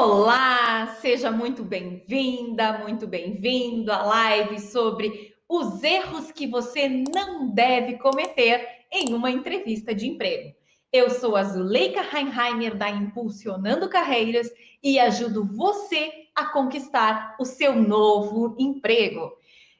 Olá, seja muito bem-vinda, muito bem-vindo à live sobre os erros que você não deve cometer em uma entrevista de emprego. Eu sou a Zuleika Heinheimer da Impulsionando Carreiras e ajudo você a conquistar o seu novo emprego.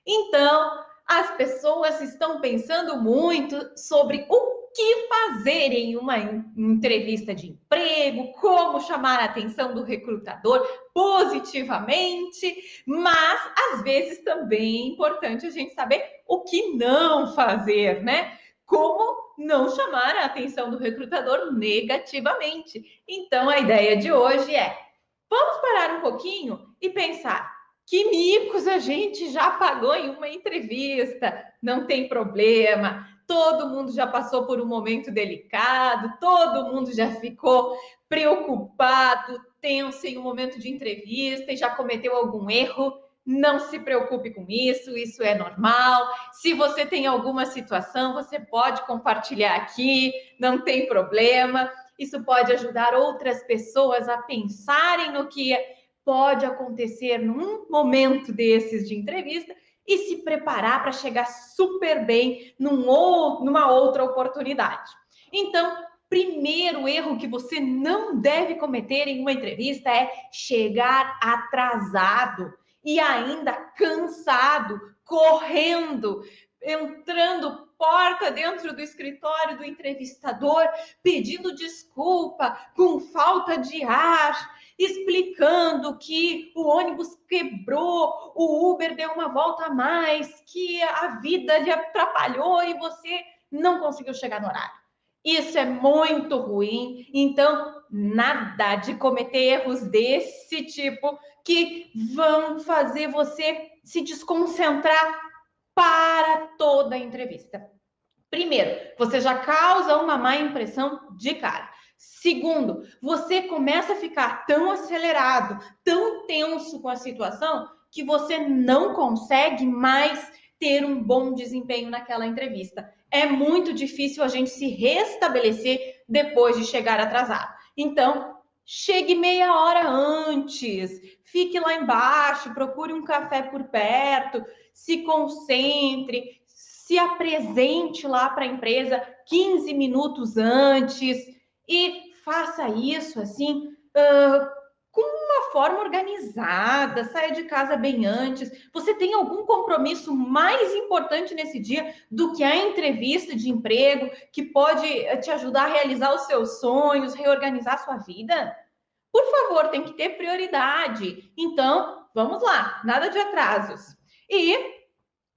Então, as pessoas estão pensando muito sobre o que fazer em uma entrevista de emprego, como chamar a atenção do recrutador positivamente, mas às vezes também é importante a gente saber o que não fazer, né? Como não chamar a atenção do recrutador negativamente. Então, a ideia de hoje é: vamos parar um pouquinho e pensar que micos a gente já pagou em uma entrevista. Não tem problema. Todo mundo já passou por um momento delicado, todo mundo já ficou preocupado, tenso em um momento de entrevista e já cometeu algum erro. Não se preocupe com isso, isso é normal. Se você tem alguma situação, você pode compartilhar aqui, não tem problema. Isso pode ajudar outras pessoas a pensarem no que pode acontecer num momento desses de entrevista e se preparar para chegar super bem numa outra oportunidade. Então, primeiro erro que você não deve cometer em uma entrevista é chegar atrasado e ainda cansado, correndo, entrando porta dentro do escritório do entrevistador, pedindo desculpa, com falta de ar, explicando que o ônibus quebrou, o Uber deu uma volta a mais, que a vida lhe atrapalhou e você não conseguiu chegar no horário. Isso é muito ruim, então nada de cometer erros desse tipo que vão fazer você se desconcentrar para toda a entrevista. Primeiro, você já causa uma má impressão de cara. Segundo, você começa a ficar tão acelerado, tão tenso com a situação, que você não consegue mais ter um bom desempenho naquela entrevista. É muito difícil a gente se restabelecer depois de chegar atrasado. Então, chegue meia hora antes, fique lá embaixo, procure um café por perto, se concentre, se apresente lá para a empresa 15 minutos antes e faça isso assim, com uma forma organizada, saia de casa bem antes. Você tem algum compromisso mais importante nesse dia do que a entrevista de emprego que pode te ajudar a realizar os seus sonhos, reorganizar a sua vida? Por favor, tem que ter prioridade. Então, vamos lá, nada de atrasos. E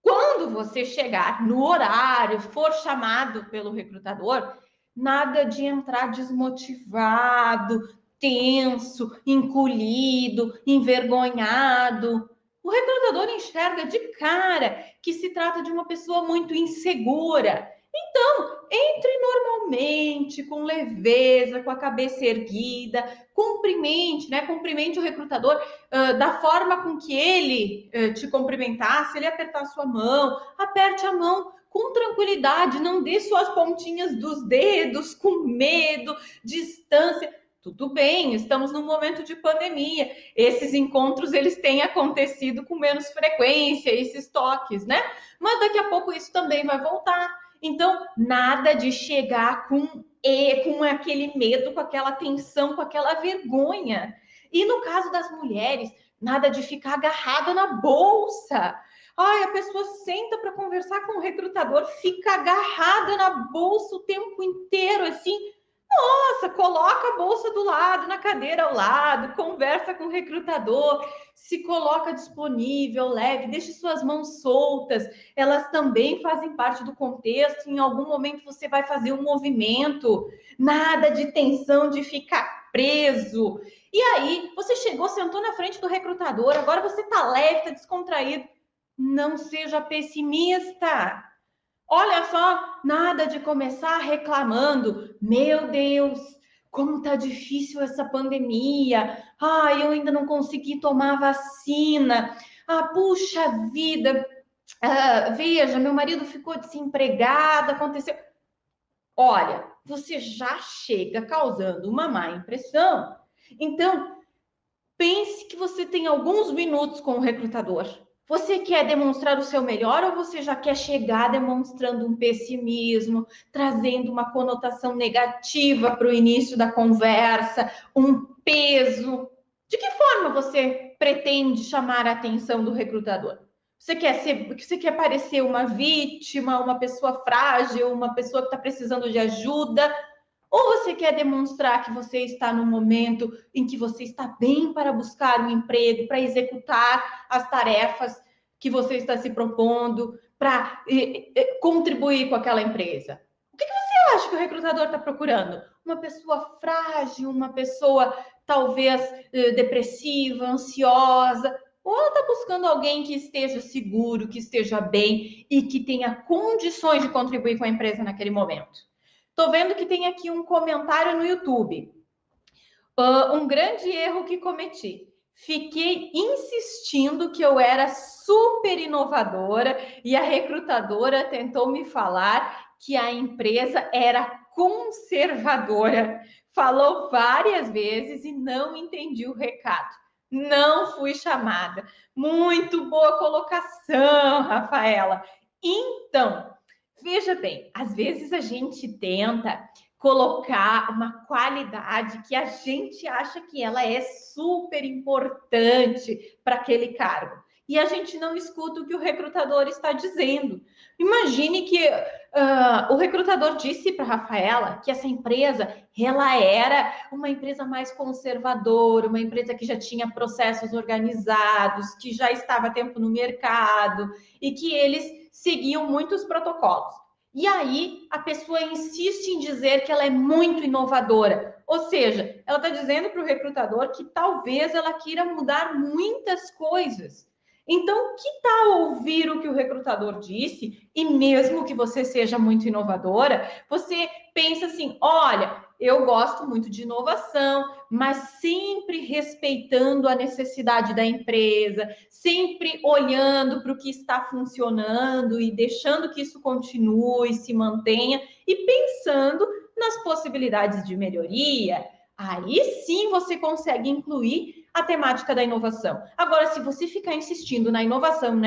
quando você chegar no horário, for chamado pelo recrutador, nada de entrar desmotivado, tenso, encolhido, envergonhado. O recrutador enxerga de cara que se trata de uma pessoa muito insegura. Então, entre normalmente, com leveza, com a cabeça erguida, cumprimente, né? Cumprimente o recrutador da forma com que ele te cumprimentar, se ele apertar a sua mão, aperte a mão com tranquilidade, não dê só as pontinhas dos dedos com medo, distância. Tudo bem, estamos num momento de pandemia. Esses encontros eles têm acontecido com menos frequência, esses toques, né? Mas daqui a pouco isso também vai voltar. Então, nada de chegar com aquele medo, com aquela tensão, com aquela vergonha. E no caso das mulheres, nada de ficar agarrada na bolsa. Ai, a pessoa senta para conversar com o recrutador, fica agarrada na bolsa o tempo inteiro, assim. Nossa, coloca a bolsa do lado, na cadeira ao lado, conversa com o recrutador, se coloca disponível, leve, deixe suas mãos soltas. Elas também fazem parte do contexto. Em algum momento você vai fazer um movimento. Nada de tensão, de ficar preso. E aí, você chegou, sentou na frente do recrutador, agora você tá leve, tá descontraído. Não seja pessimista. Olha só, nada de começar reclamando. Meu Deus, como tá difícil essa pandemia. Ai, eu ainda não consegui tomar a vacina. Ah, puxa vida. Veja, meu marido ficou desempregado, aconteceu. Olha, você já chega causando uma má impressão. Então, pense que você tem alguns minutos com o recrutador. Você quer demonstrar o seu melhor ou você já quer chegar demonstrando um pessimismo, trazendo uma conotação negativa para o início da conversa, um peso? De que forma você pretende chamar a atenção do recrutador? Você quer parecer uma vítima, uma pessoa frágil, uma pessoa que está precisando de ajuda? Ou você quer demonstrar que você está no momento em que você está bem para buscar um emprego, para executar as tarefas que você está se propondo, para contribuir com aquela empresa? O que você acha que o recrutador está procurando? Uma pessoa frágil, uma pessoa talvez depressiva, ansiosa? Ou ela está buscando alguém que esteja seguro, que esteja bem e que tenha condições de contribuir com a empresa naquele momento? Estou vendo que tem aqui um comentário no YouTube. Um grande erro que cometi. Fiquei insistindo que eu era super inovadora e a recrutadora tentou me falar que a empresa era conservadora. Falou várias vezes e não entendi o recado. Não fui chamada. Muito boa colocação, Rafaela. Então, veja bem, às vezes a gente tenta colocar uma qualidade que a gente acha que ela é super importante para aquele cargo. E a gente não escuta o que o recrutador está dizendo. Imagine que o recrutador disse para a Rafaela que essa empresa ela era uma empresa mais conservadora, uma empresa que já tinha processos organizados, que já estava há tempo no mercado e que eles seguiam muitos protocolos. E aí a pessoa insiste em dizer que ela é muito inovadora. Ou seja, ela está dizendo para o recrutador que talvez ela queira mudar muitas coisas. Então, que tal ouvir o que o recrutador disse? E mesmo que você seja muito inovadora, você pensa assim: olha, eu gosto muito de inovação, mas sempre respeitando a necessidade da empresa, sempre olhando para o que está funcionando e deixando que isso continue, se mantenha e pensando nas possibilidades de melhoria. Aí sim você consegue incluir a temática da inovação. Agora, se você ficar insistindo na inovação,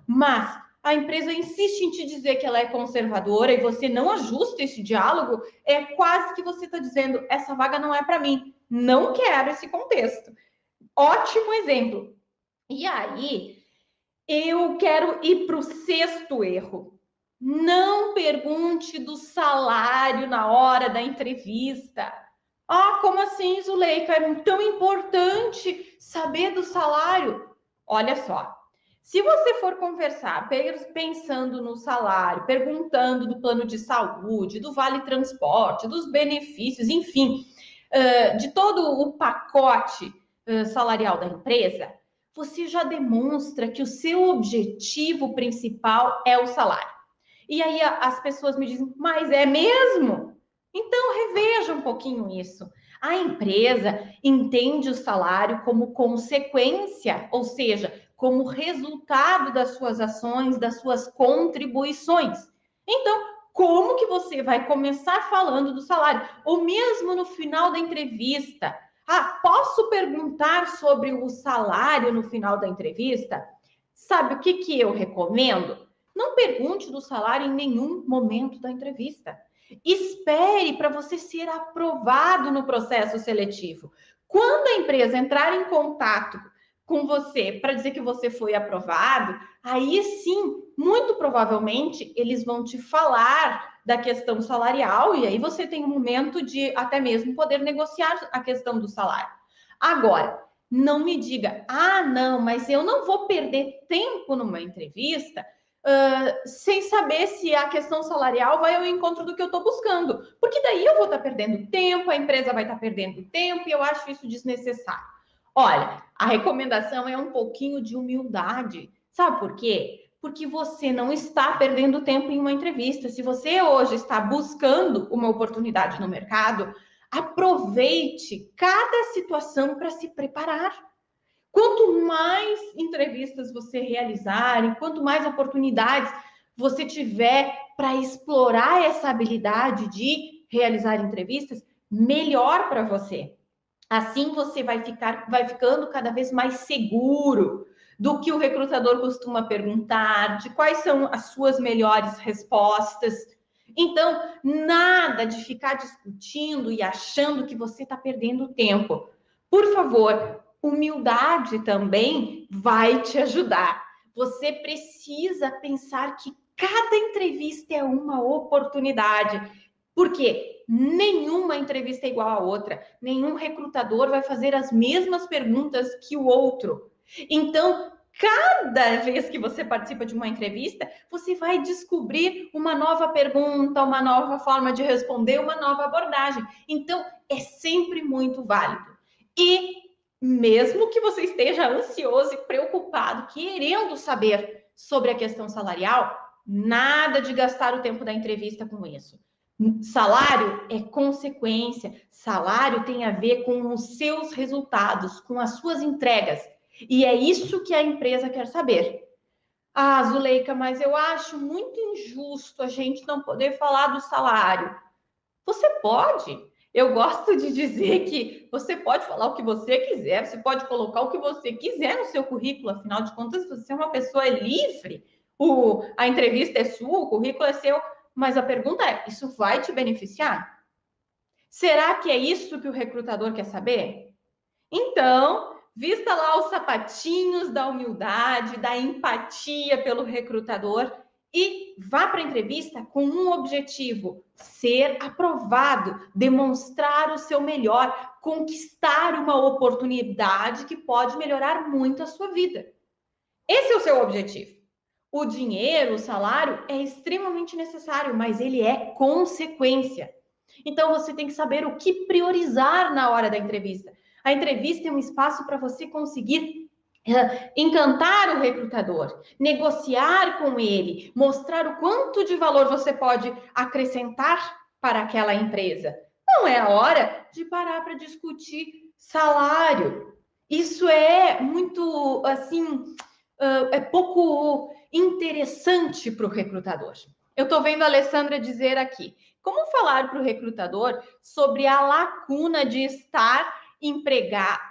mas a empresa insiste em te dizer que ela é conservadora e você não ajusta esse diálogo, é quase que você está dizendo: essa vaga não é para mim, não quero esse contexto. Ótimo exemplo. E aí, eu quero ir para o sexto erro. Não pergunte do salário na hora da entrevista. Ah, como assim, Zuleika? É tão importante saber do salário. Olha só, se você for conversar pensando no salário, perguntando do plano de saúde, do vale transporte, dos benefícios, enfim, de todo o pacote salarial da empresa, você já demonstra que o seu objetivo principal é o salário. E aí as pessoas me dizem: mas é mesmo? Então reveja um pouquinho isso. A empresa entende o salário como consequência, ou seja, como resultado das suas ações, das suas contribuições. Então, como que você vai começar falando do salário? Ou mesmo no final da entrevista, ah, posso perguntar sobre o salário no final da entrevista? Sabe o que eu recomendo? Não pergunte do salário em nenhum momento da entrevista. Espere para você ser aprovado no processo seletivo. Quando a empresa entrar em contato com você para dizer que você foi aprovado, aí sim, muito provavelmente, eles vão te falar da questão salarial e aí você tem um momento de até mesmo poder negociar a questão do salário. Agora, não me diga: ah, não, mas eu não vou perder tempo numa entrevista sem saber se a questão salarial vai ao encontro do que eu estou buscando. Porque daí eu vou estar perdendo tempo, a empresa vai estar perdendo tempo e eu acho isso desnecessário. Olha, a recomendação é um pouquinho de humildade. Sabe por quê? Porque você não está perdendo tempo em uma entrevista. Se você hoje está buscando uma oportunidade no mercado, aproveite cada situação para se preparar. Quanto mais entrevistas você realizar, e quanto mais oportunidades você tiver para explorar essa habilidade de realizar entrevistas, melhor para você. Assim você vai ficando cada vez mais seguro do que o recrutador costuma perguntar, de quais são as suas melhores respostas. Então, nada de ficar discutindo e achando que você está perdendo tempo. Por favor, humildade também vai te ajudar. Você precisa pensar que cada entrevista é uma oportunidade. Por quê? Nenhuma entrevista é igual à outra. Nenhum recrutador vai fazer as mesmas perguntas que o outro. Então, cada vez que você participa de uma entrevista, você vai descobrir uma nova pergunta, uma nova forma de responder, uma nova abordagem. Então, é sempre muito válido. E mesmo que você esteja ansioso e preocupado, querendo saber sobre a questão salarial, nada de gastar o tempo da entrevista com isso. Salário é consequência, salário tem a ver com os seus resultados, com as suas entregas. E é isso que a empresa quer saber. Ah, Zuleika, mas eu acho muito injusto a gente não poder falar do salário. Você pode. Eu gosto de dizer que você pode falar o que você quiser, você pode colocar o que você quiser no seu currículo, afinal de contas, você é uma pessoa livre. A entrevista é sua, o currículo é seu, mas a pergunta é: isso vai te beneficiar? Será que é isso que o recrutador quer saber? Então, vista lá os sapatinhos da humildade, da empatia pelo recrutador e vá para a entrevista com um objetivo: ser aprovado, demonstrar o seu melhor, conquistar uma oportunidade que pode melhorar muito a sua vida. Esse é o seu objetivo. O dinheiro, o salário é extremamente necessário, mas ele é consequência. Então você tem que saber o que priorizar na hora da entrevista. A entrevista é um espaço para você conseguir encantar o recrutador, negociar com ele, mostrar o quanto de valor você pode acrescentar para aquela empresa. Não é a hora de parar para discutir salário. Isso é muito, assim, é pouco interessante para o recrutador. Eu estou vendo a Alessandra dizer aqui: como falar para o recrutador sobre a lacuna de estar empregada,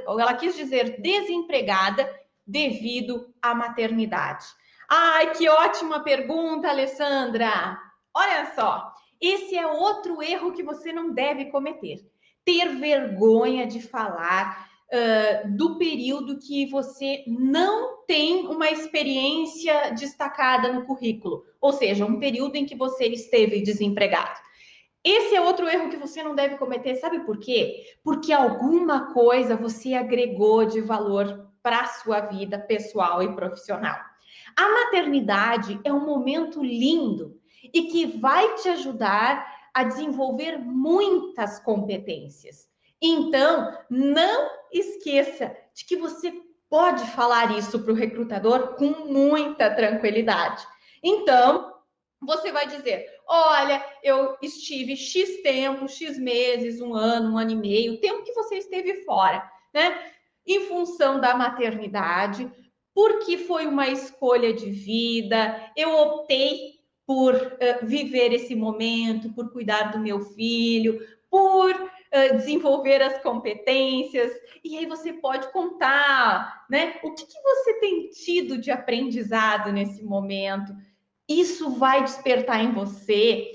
ou ela quis dizer desempregada, devido à maternidade? Ai, que ótima pergunta, Alessandra! Olha só, esse é outro erro que você não deve cometer. Ter vergonha de falar do período que você não tem uma experiência destacada no currículo, ou seja, um período em que você esteve desempregado. Esse é outro erro que você não deve cometer, sabe por quê? Porque alguma coisa você agregou de valor para a sua vida pessoal e profissional. A maternidade é um momento lindo e que vai te ajudar a desenvolver muitas competências. Então, não esqueça de que você pode falar isso para o recrutador com muita tranquilidade. Então, você vai dizer: olha, eu estive X tempo, X meses, um ano e meio, o tempo que você esteve fora, né? Em função da maternidade, porque foi uma escolha de vida, eu optei por viver esse momento, por cuidar do meu filho, por desenvolver as competências, e aí você pode contar, né? O que você tem tido de aprendizado nesse momento? Isso vai despertar em você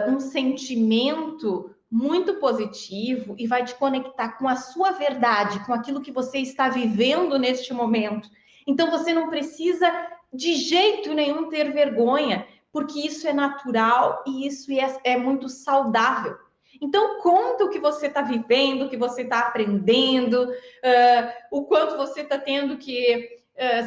um sentimento muito positivo e vai te conectar com a sua verdade, com aquilo que você está vivendo neste momento. Então você não precisa de jeito nenhum ter vergonha, porque isso é natural e isso é muito saudável. Então, conta o que você está vivendo, o que você está aprendendo, o quanto você está tendo que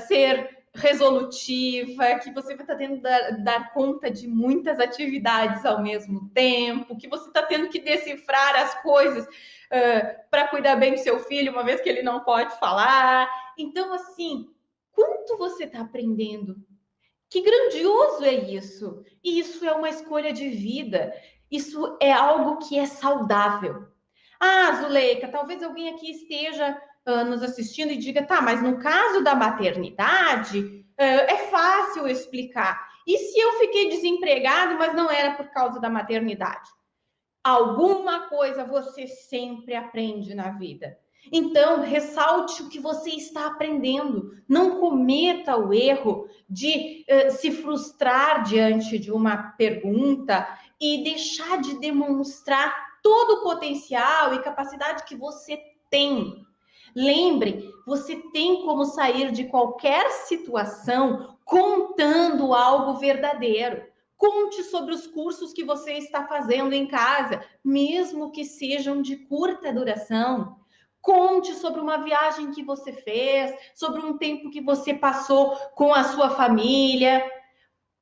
ser resolutiva, que você vai estar tendo que dar conta de muitas atividades ao mesmo tempo, que você está tendo que decifrar as coisas para cuidar bem do seu filho, uma vez que ele não pode falar. Então, assim, quanto você está aprendendo? Que grandioso é isso! E isso é uma escolha de vida. Isso é algo que é saudável. Ah, Zuleika, talvez alguém aqui esteja nos assistindo e diga: tá, mas no caso da maternidade, é fácil explicar. E se eu fiquei desempregado, mas não era por causa da maternidade? Alguma coisa você sempre aprende na vida. Então, ressalte o que você está aprendendo. Não cometa o erro de se frustrar diante de uma pergunta e deixar de demonstrar todo o potencial e capacidade que você tem. Lembre, você tem como sair de qualquer situação contando algo verdadeiro. Conte sobre os cursos que você está fazendo em casa, mesmo que sejam de curta duração. Conte sobre uma viagem que você fez, sobre um tempo que você passou com a sua família.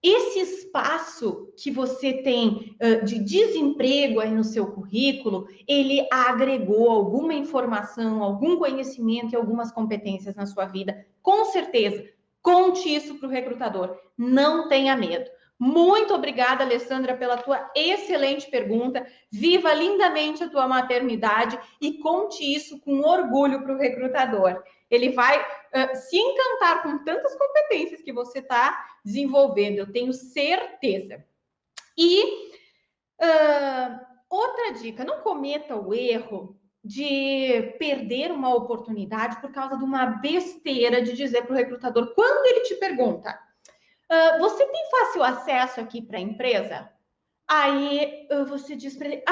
Esse espaço que você tem de desemprego aí no seu currículo, ele agregou alguma informação, algum conhecimento e algumas competências na sua vida. Com certeza, conte isso para o recrutador. Não tenha medo. Muito obrigada, Alessandra, pela tua excelente pergunta. Viva lindamente a tua maternidade e conte isso com orgulho para o recrutador. Ele vai se encantar com tantas competências que você está desenvolvendo, eu tenho certeza. E outra dica, não cometa o erro de perder uma oportunidade por causa de uma besteira de dizer para o recrutador, quando ele te pergunta, você tem fácil acesso aqui para a empresa? Aí você diz para ele,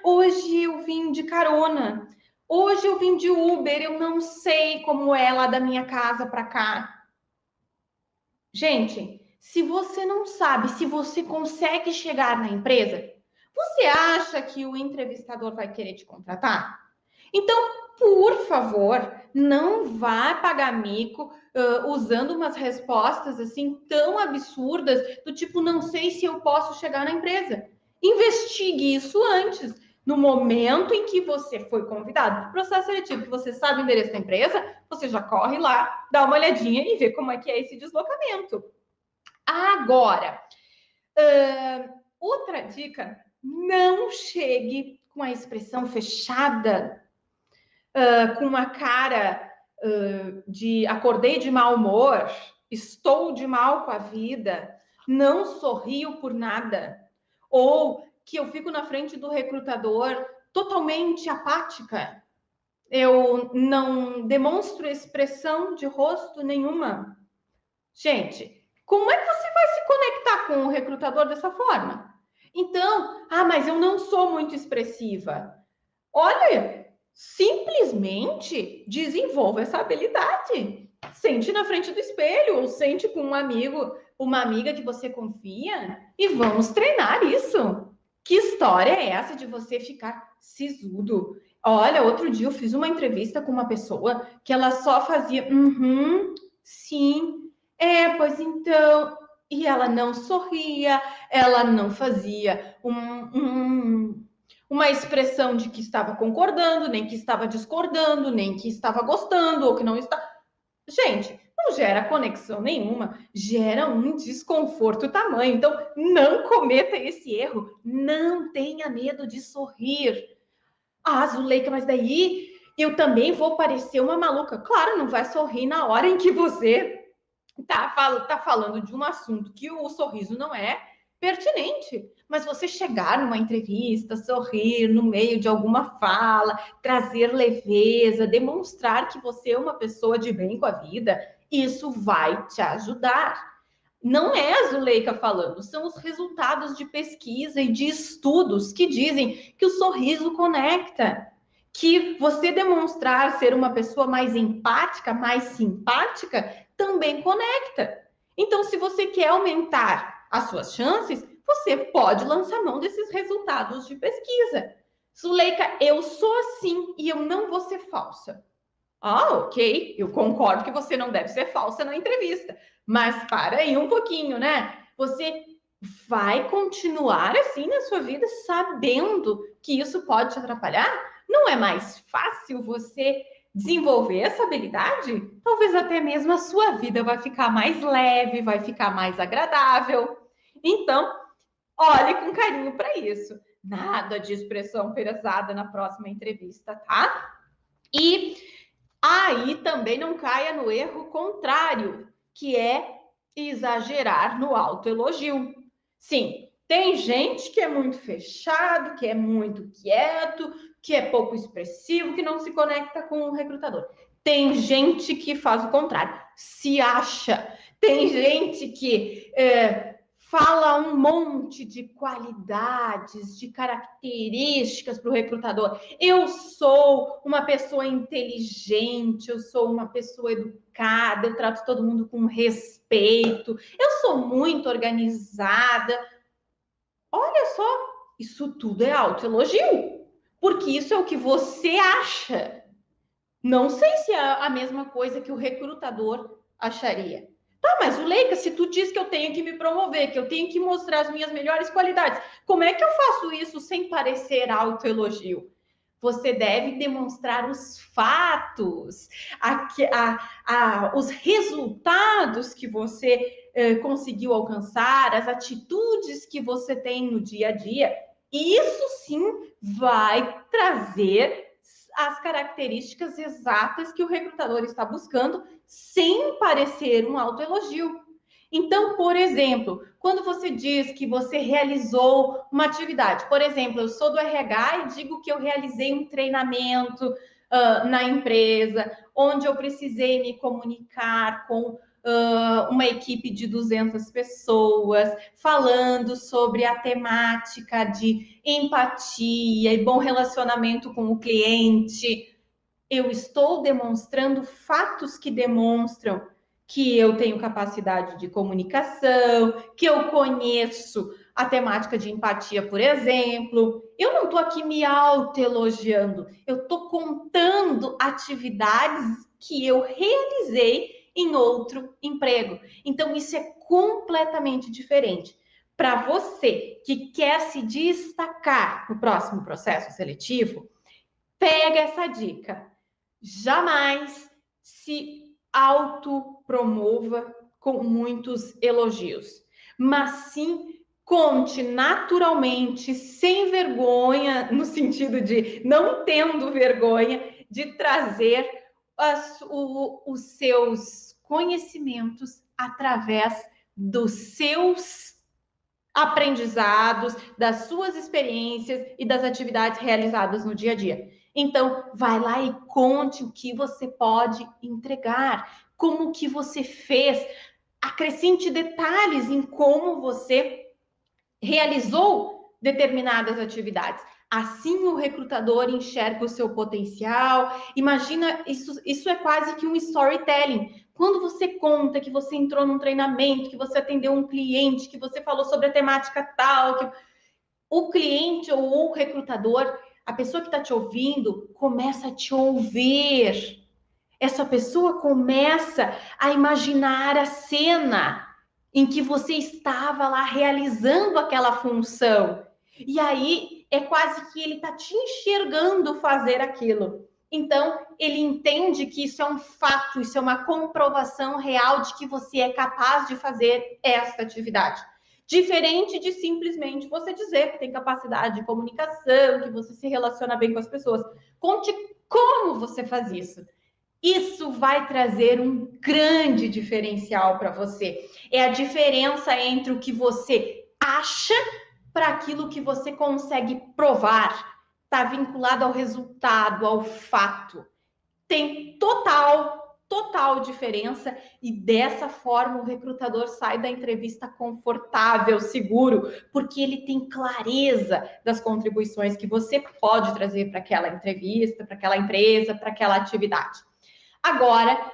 hoje eu vim de carona, hoje eu vim de Uber, eu não sei como é lá da minha casa para cá. Gente, se você não sabe se você consegue chegar na empresa, você acha que o entrevistador vai querer te contratar? Então, por favor, não vá pagar mico usando umas respostas assim tão absurdas, do tipo, não sei se eu posso chegar na empresa. Investigue isso antes. No momento em que você foi convidado para o processo seletivo, que você sabe o endereço da empresa, você já corre lá, dá uma olhadinha e vê como é que é esse deslocamento. Agora, outra dica, não chegue com a expressão fechada, com uma cara de acordei de mau humor, estou de mal com a vida, não sorrio por nada, ou que eu fico na frente do recrutador totalmente apática, eu não demonstro expressão de rosto nenhuma. Gente, como é que você vai se conectar com o recrutador dessa forma? Então, mas eu não sou muito expressiva. Olha, simplesmente desenvolva essa habilidade. Sente na frente do espelho, ou sente com um amigo, uma amiga que você confia, e vamos treinar isso. Que história é essa de você ficar sisudo? Olha, outro dia eu fiz uma entrevista com uma pessoa que ela só fazia sim, pois então. E ela não sorria, ela não fazia uma expressão de que estava concordando, nem que estava discordando, nem que estava gostando ou que não está. Gente, não gera conexão nenhuma, gera um desconforto tamanho. Então, não cometa esse erro. Não tenha medo de sorrir. Zuleika, mas daí eu também vou parecer uma maluca. Claro, não vai sorrir na hora em que você tá falando de um assunto que o sorriso não é pertinente. Mas você chegar numa entrevista, sorrir no meio de alguma fala, trazer leveza, demonstrar que você é uma pessoa de bem com a vida, isso vai te ajudar. Não é a Zuleika falando, são os resultados de pesquisa e de estudos que dizem que o sorriso conecta, que você demonstrar ser uma pessoa mais empática, mais simpática, também conecta. Então, se você quer aumentar as suas chances, você pode lançar mão desses resultados de pesquisa. Zuleika, eu sou assim e eu não vou ser falsa. Ok, eu concordo que você não deve ser falsa na entrevista, mas para aí um pouquinho, né? Você vai continuar assim na sua vida sabendo que isso pode te atrapalhar? Não é mais fácil você desenvolver essa habilidade? Talvez até mesmo a sua vida vai ficar mais leve, vai ficar mais agradável. Então, olhe com carinho para isso. Nada de expressão pesada na próxima entrevista, tá? E aí também não caia no erro contrário, que é exagerar no autoelogio. Sim, Tem gente que é muito fechado, que é muito quieto, que é pouco expressivo, que não se conecta com o recrutador. Tem gente que faz o contrário, se acha. Tem gente que fala um monte de qualidades, de características para o recrutador. Eu sou uma pessoa inteligente, eu sou uma pessoa educada, eu trato todo mundo com respeito, eu sou muito organizada. Olha só, isso tudo é autoelogio, porque isso é o que você acha. Não sei se é a mesma coisa que o recrutador acharia. Tá, mas Zuleika, se tu diz que eu tenho que me promover, que eu tenho que mostrar as minhas melhores qualidades, como é que eu faço isso sem parecer autoelogio? Você deve demonstrar os fatos, os resultados que você conseguiu alcançar, as atitudes que você tem no dia a dia. Isso sim vai trazer as características exatas que o recrutador está buscando, sem parecer um autoelogio. Então, por exemplo, quando você diz que você realizou uma atividade, por exemplo, eu sou do RH e digo que eu realizei um treinamento na empresa, onde eu precisei me comunicar com uma equipe de 200 pessoas, falando sobre a temática de empatia e bom relacionamento com o cliente. Eu estou demonstrando fatos que demonstram que eu tenho capacidade de comunicação, que eu conheço a temática de empatia, por exemplo. Eu não estou aqui me autoelogiando, eu estou contando atividades que eu realizei em outro emprego. Então, isso é completamente diferente. Para você que quer se destacar no próximo processo seletivo, pega essa dica. Jamais se autopromova com muitos elogios, mas sim conte naturalmente, sem vergonha, no sentido de não tendo vergonha, de trazer os seus conhecimentos através dos seus aprendizados, das suas experiências e das atividades realizadas no dia a dia. Então, vai lá e conte o que você pode entregar, como que você fez, acrescente detalhes em como você realizou determinadas atividades. Assim o recrutador enxerga o seu potencial. Imagina, isso é quase que um storytelling. Quando você conta que você entrou num treinamento, que você atendeu um cliente, que você falou sobre a temática tal, que o cliente ou o recrutador, a pessoa que está te ouvindo, começa a te ouvir. Essa pessoa começa a imaginar a cena em que você estava lá realizando aquela função. E aí é quase que ele está te enxergando fazer aquilo. Então, ele entende que isso é um fato, isso é uma comprovação real de que você é capaz de fazer esta atividade. Diferente de simplesmente você dizer que tem capacidade de comunicação, que você se relaciona bem com as pessoas. Conte como você faz isso. Isso vai trazer um grande diferencial para você. É a diferença entre o que você acha para aquilo que você consegue provar. Está vinculado ao resultado, ao fato. Tem total diferença e dessa forma o recrutador sai da entrevista confortável, seguro, porque ele tem clareza das contribuições que você pode trazer para aquela entrevista, para aquela empresa, para aquela atividade. Agora,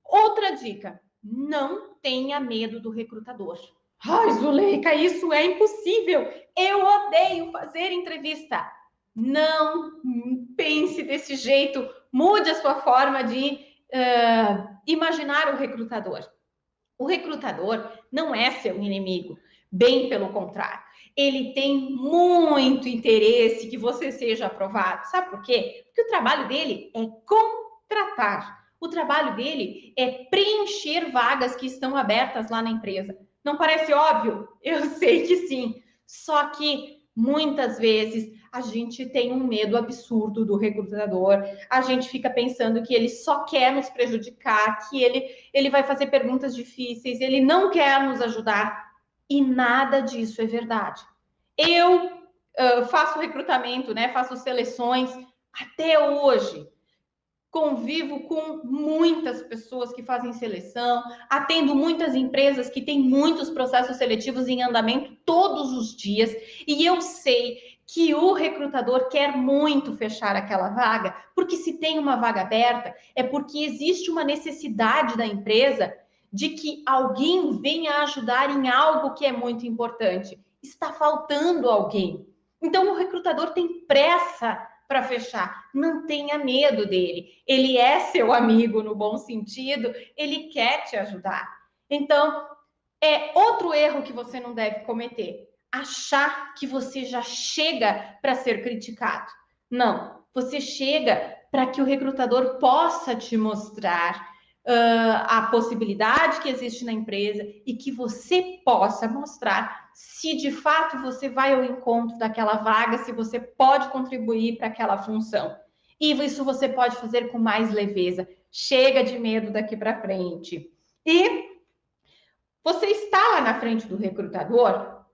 outra dica, não tenha medo do recrutador. Ai, Zuleika, isso é impossível. Eu odeio fazer entrevista. Não pense desse jeito. Mude a sua forma de imaginar o recrutador. O recrutador não é seu inimigo, bem pelo contrário. Ele tem muito interesse que você seja aprovado. Sabe por quê? Porque o trabalho dele é contratar. O trabalho dele é preencher vagas que estão abertas lá na empresa. Não parece óbvio? Eu sei que sim. Só que muitas vezes a gente tem um medo absurdo do recrutador. A gente fica pensando que ele só quer nos prejudicar, que ele vai fazer perguntas difíceis, ele não quer nos ajudar. E nada disso é verdade. Eu faço recrutamento, né? Faço seleções até hoje. Convivo com muitas pessoas que fazem seleção, atendo muitas empresas que têm muitos processos seletivos em andamento todos os dias, e eu sei que o recrutador quer muito fechar aquela vaga, porque se tem uma vaga aberta, é porque existe uma necessidade da empresa de que alguém venha ajudar em algo que é muito importante. Está faltando alguém. Então, o recrutador tem pressa para fechar. Não tenha medo dele. Ele é seu amigo no bom sentido, ele quer te ajudar. Então, é outro erro que você não deve cometer. Achar que você já chega para ser criticado. Não, você chega para que o recrutador possa te mostrar a possibilidade que existe na empresa e que você possa mostrar se de fato você vai ao encontro daquela vaga, se você pode contribuir para aquela função. E isso você pode fazer com mais leveza. Chega de medo daqui para frente. E você está lá na frente do recrutador,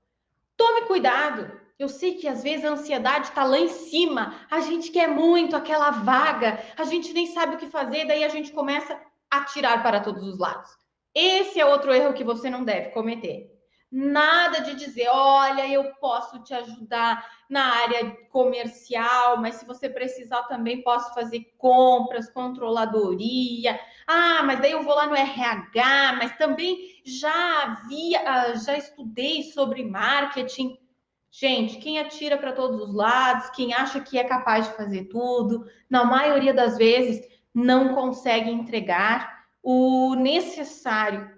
tome cuidado. Eu sei que às vezes a ansiedade está lá em cima, a gente quer muito aquela vaga, a gente nem sabe o que fazer, daí a gente começa a tirar para todos os lados. Esse é outro erro que você não deve cometer. Nada de dizer, olha, eu posso te ajudar na área comercial, mas se você precisar também posso fazer compras, controladoria. Ah, mas daí eu vou lá no RH, mas também já estudei sobre marketing. Gente, quem atira para todos os lados, quem acha que é capaz de fazer tudo, na maioria das vezes não consegue entregar o necessário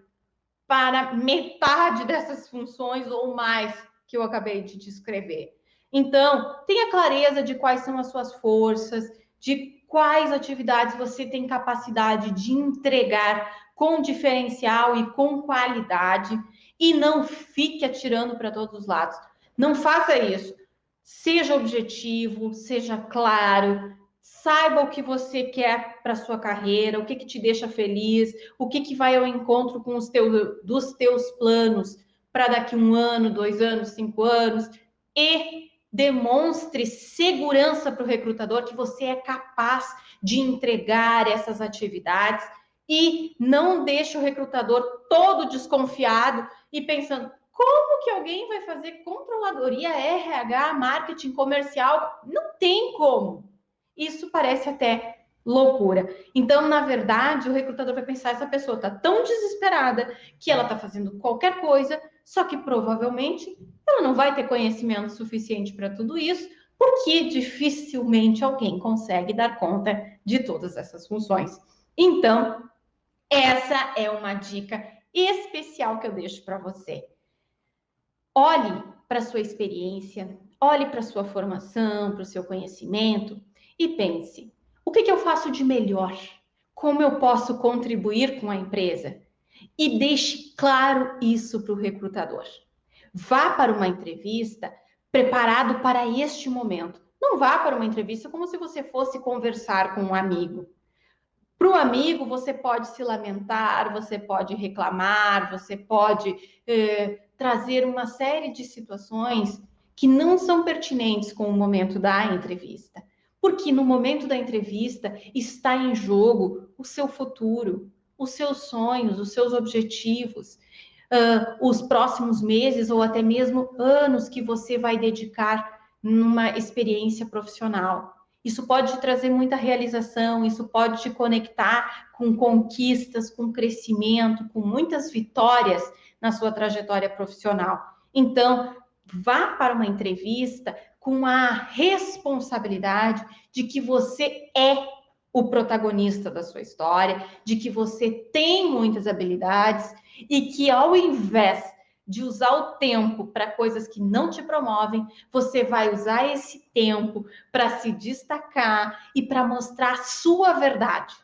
para metade dessas funções ou mais que eu acabei de descrever. Então, tenha clareza de quais são as suas forças, de quais atividades você tem capacidade de entregar com diferencial e com qualidade, e não fique atirando para todos os lados. Não faça isso. Seja objetivo, seja claro, saiba o que você quer para sua carreira, o que te deixa feliz, o que vai ao encontro com dos teus planos para daqui 1 ano, 2 anos, 5 anos, e demonstre segurança para o recrutador que você é capaz de entregar essas atividades e não deixe o recrutador todo desconfiado e pensando, como que alguém vai fazer controladoria, RH, marketing comercial? Não tem como. Isso parece até loucura. Então, na verdade, o recrutador vai pensar, essa pessoa está tão desesperada que ela está fazendo qualquer coisa, só que provavelmente ela não vai ter conhecimento suficiente para tudo isso, porque dificilmente alguém consegue dar conta de todas essas funções. Então, essa é uma dica especial que eu deixo para você. Olhe para a sua experiência, olhe para a sua formação, para o seu conhecimento e pense, o que eu faço de melhor? Como eu posso contribuir com a empresa? E deixe claro isso para o recrutador. Vá para uma entrevista preparado para este momento. Não vá para uma entrevista como se você fosse conversar com um amigo. Para o amigo, você pode se lamentar, você pode reclamar, você pode trazer uma série de situações que não são pertinentes com o momento da entrevista. Porque no momento da entrevista está em jogo o seu futuro, os seus sonhos, os seus objetivos, os próximos meses ou até mesmo anos que você vai dedicar numa experiência profissional. Isso pode te trazer muita realização, isso pode te conectar com conquistas, com crescimento, com muitas vitórias na sua trajetória profissional. Então, vá para uma entrevista com a responsabilidade de que você é o protagonista da sua história, de que você tem muitas habilidades e que ao invés de usar o tempo para coisas que não te promovem, você vai usar esse tempo para se destacar e para mostrar a sua verdade.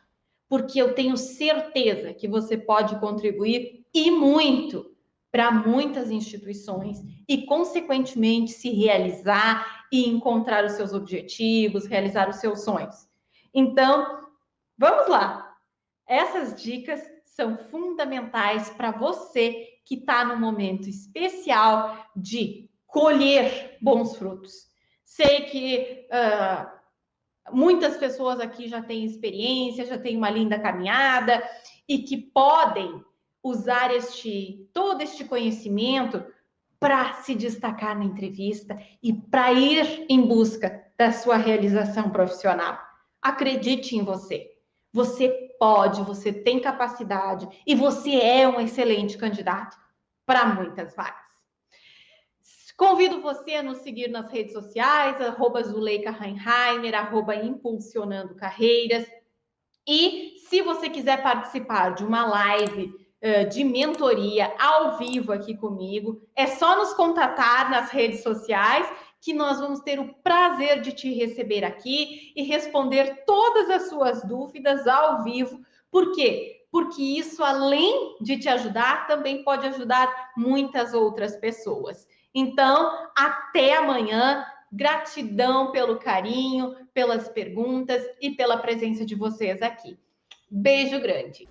Porque eu tenho certeza que você pode contribuir e muito para muitas instituições e, consequentemente, se realizar e encontrar os seus objetivos, realizar os seus sonhos. Então, vamos lá. Essas dicas são fundamentais para você que está no momento especial de colher bons frutos. Sei que muitas pessoas aqui já têm experiência, já têm uma linda caminhada e que podem usar todo este conhecimento para se destacar na entrevista e para ir em busca da sua realização profissional. Acredite em você. Você pode, você tem capacidade e você é um excelente candidato para muitas vagas. Convido você a nos seguir nas redes sociais, @ZuleikaReinheimer, @Impulsionando Carreiras. E se você quiser participar de uma live de mentoria ao vivo aqui comigo, é só nos contatar nas redes sociais que nós vamos ter o prazer de te receber aqui e responder todas as suas dúvidas ao vivo. Por quê? Porque isso, além de te ajudar, também pode ajudar muitas outras pessoas. Então, até amanhã. Gratidão pelo carinho, pelas perguntas e pela presença de vocês aqui. Beijo grande!